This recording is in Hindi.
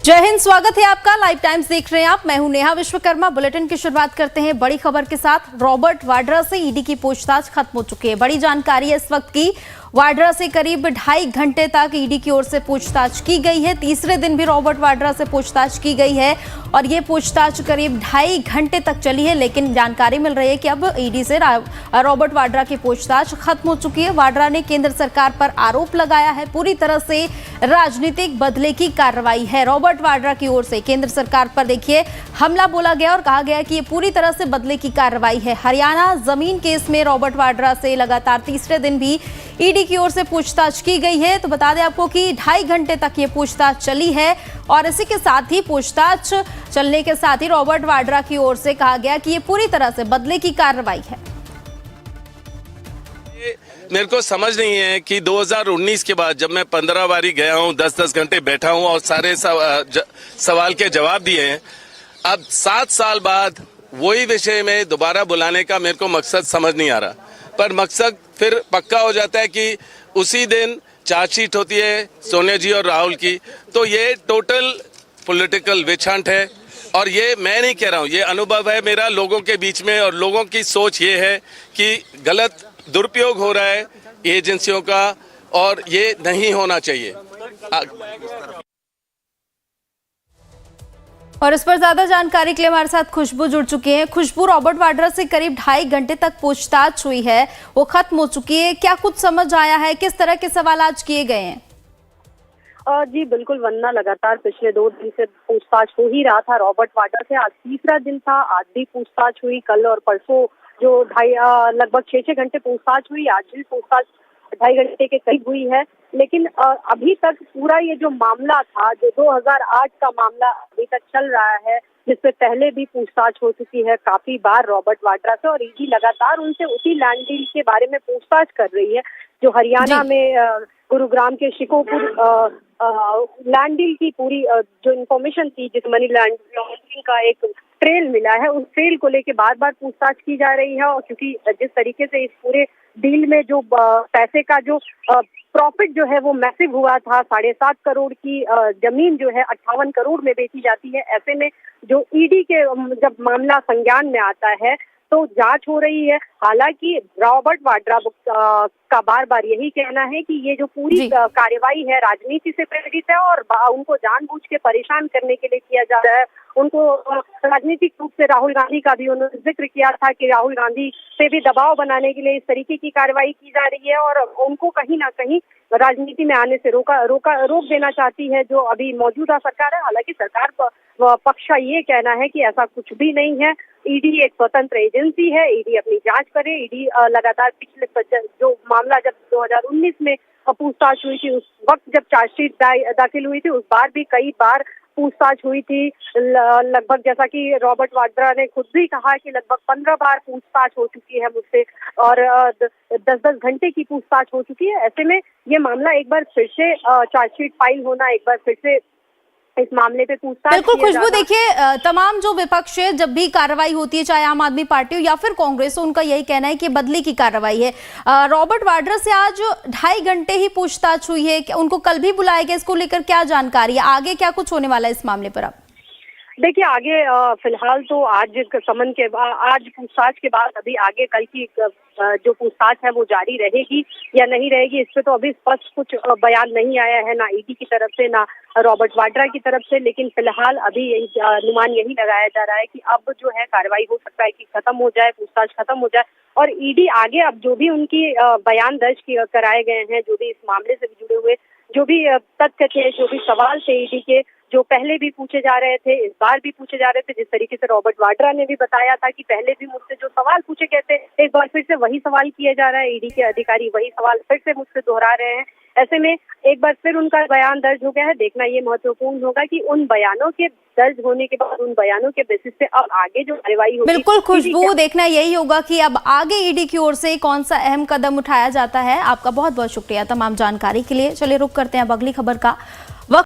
जय हिंद, स्वागत है आपका। लाइव टाइम्स देख रहे हैं आप। मैं हूं नेहा विश्वकर्मा। बुलेटिन की शुरुआत करते हैं बड़ी खबर के साथ। रॉबर्ट वाड्रा से ईडी की पूछताछ खत्म हो चुकी है। बड़ी जानकारी है इस वक्त की। वाड्रा से करीब 2.5 घंटे तक ईडी की ओर से पूछताछ की गई है। तीसरे दिन भी रॉबर्ट वाड्रा से पूछताछ की गई है और ये पूछताछ करीब 2.5 घंटे तक चली है। लेकिन जानकारी मिल रही है कि अब ईडी से रॉबर्ट वाड्रा की पूछताछ खत्म हो चुकी है। वाड्रा ने केंद्र सरकार पर आरोप लगाया है, पूरी तरह से राजनीतिक बदले की कार्रवाई है रॉबर्ट वाड्रा की ओर से। केंद्र सरकार पर देखिए हमला बोला गया और कहा गया कि ये पूरी तरह से बदले की कार्रवाई है। हरियाणा जमीन केस में रॉबर्ट वाड्रा से लगातार तीसरे दिन भी ईडी की ओर से पूछताछ की गई है। तो बता दें आपको कि 2.5 घंटे तक ये पूछताछ चली है और इसी के साथ ही पूछताछ चलने के साथ ही रॉबर्ट वाड्रा की ओर से कहा गया कि ये पूरी तरह से बदले की कार्रवाई है। मेरे को समझ नहीं है कि 2019 के बाद जब मैं 15 बारी गया हूं, 10-10 घंटे बैठा हूं और सारे सवाल के जवाब दिए हैं, अब 7 साल बाद वही विषय में दोबारा बुलाने का मेरे को मकसद समझ नहीं आ रहा। पर मकसद फिर पक्का हो जाता है कि उसी दिन चार्जशीट होती है सोनिया जी और राहुल की। तो ये टोटल पॉलिटिकल विच हंट है और ये मैं नहीं कह रहा हूँ, ये अनुभव है मेरा लोगों के बीच में। और लोगों की सोच ये है कि गलत दुरुपयोग हो रहा है एजेंसियों का और ये नहीं होना चाहिए। और इस पर ज्यादा जानकारी के लिए हमारे साथ खुशबू जुड़ चुकी हैं। खुशबू, रॉबर्ट वाड्रा से करीब 2.5 घंटे तक पूछताछ हुई है, वो खत्म हो चुकी है। क्या कुछ समझ आया है? किस तरह के सवाल आज किए गए हैं? जी बिल्कुल वंदना, लगातार पिछले 2 दिन से पूछताछ हो ही रहा था रॉबर्ट वाड्रा से। आज तीसरा दिन था, आज भी पूछताछ हुई। कल और परसों जो लगभग 6-6 घंटे पूछताछ हुई, आज भी पूछताछ 2.5 घंटे के करीब हुई है। लेकिन अभी तक पूरा ये जो मामला था, जो 2008 का मामला अभी तक चल रहा है, जिससे पहले भी पूछताछ हो चुकी है काफी बार रॉबर्ट वाड्रा से, और ईडी लगातार उनसे उसी लैंड डील के बारे में पूछताछ कर रही है जो हरियाणा में गुरुग्राम के शिकोपुर लैंड डील की पूरी जो इन्फॉर्मेशन थी, जिस मनी लॉन्ड्रिंग का एक ट्रेल मिला है, उस ट्रेल को लेके बार बार पूछताछ की जा रही है। और क्योंकि जिस तरीके से इस पूरे डील में जो पैसे का जो प्रॉफिट जो है वो मैसिव हुआ था, 7.5 करोड़ की जमीन जो है 58 करोड़ में बेची जाती है। ऐसे में जो ईडी के जब मामला संज्ञान में आता है तो जांच हो रही है। हालांकि रॉबर्ट वाड्रा का बार बार यही कहना है कि ये जो पूरी कार्यवाही है राजनीति से प्रेरित है और उनको जानबूझ के परेशान करने के लिए किया जा रहा है। उनको राजनीतिक रूप से राहुल गांधी का भी उन्होंने जिक्र किया था कि राहुल गांधी पे भी दबाव बनाने के लिए इस तरीके की कार्रवाई की जा रही है और उनको कहीं ना कहीं राजनीति में आने से रोक देना चाहती है जो अभी मौजूदा सरकार है। हालांकि सरकार पक्ष का ये कहना है कि ऐसा कुछ भी नहीं है। ईडी एक स्वतंत्र एजेंसी है, ईडी अपनी जांच करे। ईडी लगातार पिछले जो मामला जब 2019 में पूछताछ हुई थी, उस वक्त जब चार्जशीट दाखिल हुई थी, उस बार भी कई बार पूछताछ हुई थी। लगभग जैसा कि रॉबर्ट वाड्रा ने खुद भी कहा कि लगभग 15 बार पूछताछ हो चुकी है मुझसे और 10-10 घंटे की पूछताछ हो चुकी है। ऐसे में ये मामला एक बार फिर से चार्जशीट फाइल होना, एक बार फिर से इस मामले पे पूछताछ। बिल्कुल खुशबू, देखिए तमाम जो विपक्ष है, जब भी कार्रवाई होती है, चाहे आम आदमी पार्टी हो या फिर कांग्रेस हो, उनका यही कहना है कि बदले की कार्रवाई है। रॉबर्ट वाड्रा से आज 2.5 घंटे ही पूछताछ हुई है, उनको कल भी बुलाया गया, इसको लेकर क्या जानकारी है? आगे क्या कुछ होने वाला है इस मामले पर? अब देखिए आगे फिलहाल तो आज पूछताछ के बाद अभी आगे कल की जो पूछताछ है वो जारी रहेगी या नहीं रहेगी, इस पे तो अभी स्पष्ट कुछ बयान नहीं आया है, ना ईडी की तरफ से ना रॉबर्ट वाड्रा की तरफ से। लेकिन फिलहाल अभी अनुमान यही लगाया जा रहा है कि अब जो है कार्रवाई हो सकता है कि खत्म हो जाए, पूछताछ खत्म हो जाए और ईडी आगे अब जो भी उनकी बयान दर्ज कराए गए हैं, जो भी इस मामले से जुड़े हुए जो भी तथ्य थे, जो भी सवाल थे ईडी के, जो पहले भी पूछे जा रहे थे, इस बार भी पूछे जा रहे थे, जिस तरीके से रॉबर्ट वाड्रा ने भी बताया था कि पहले भी मुझसे जो सवाल पूछे गए थे, एक बार फिर से वही सवाल किया जा रहा है। ईडी के अधिकारी वही सवाल फिर से मुझसे दोहरा रहे हैं। ऐसे में एक बार फिर उनका बयान दर्ज हो गया है। देखना ये महत्वपूर्ण होगा कि उन बयानों के दर्ज होने के बाद उन बयानों के बेसिस पे अब आगे जो कार्रवाई होगी। बिल्कुल खुशबू, देखना यही होगा कि अब आगे ईडी की ओर से कौन सा अहम कदम उठाया जाता है। आपका बहुत बहुत शुक्रिया तमाम जानकारी के लिए। चलिए रुक करते हैं अब अगली खबर का।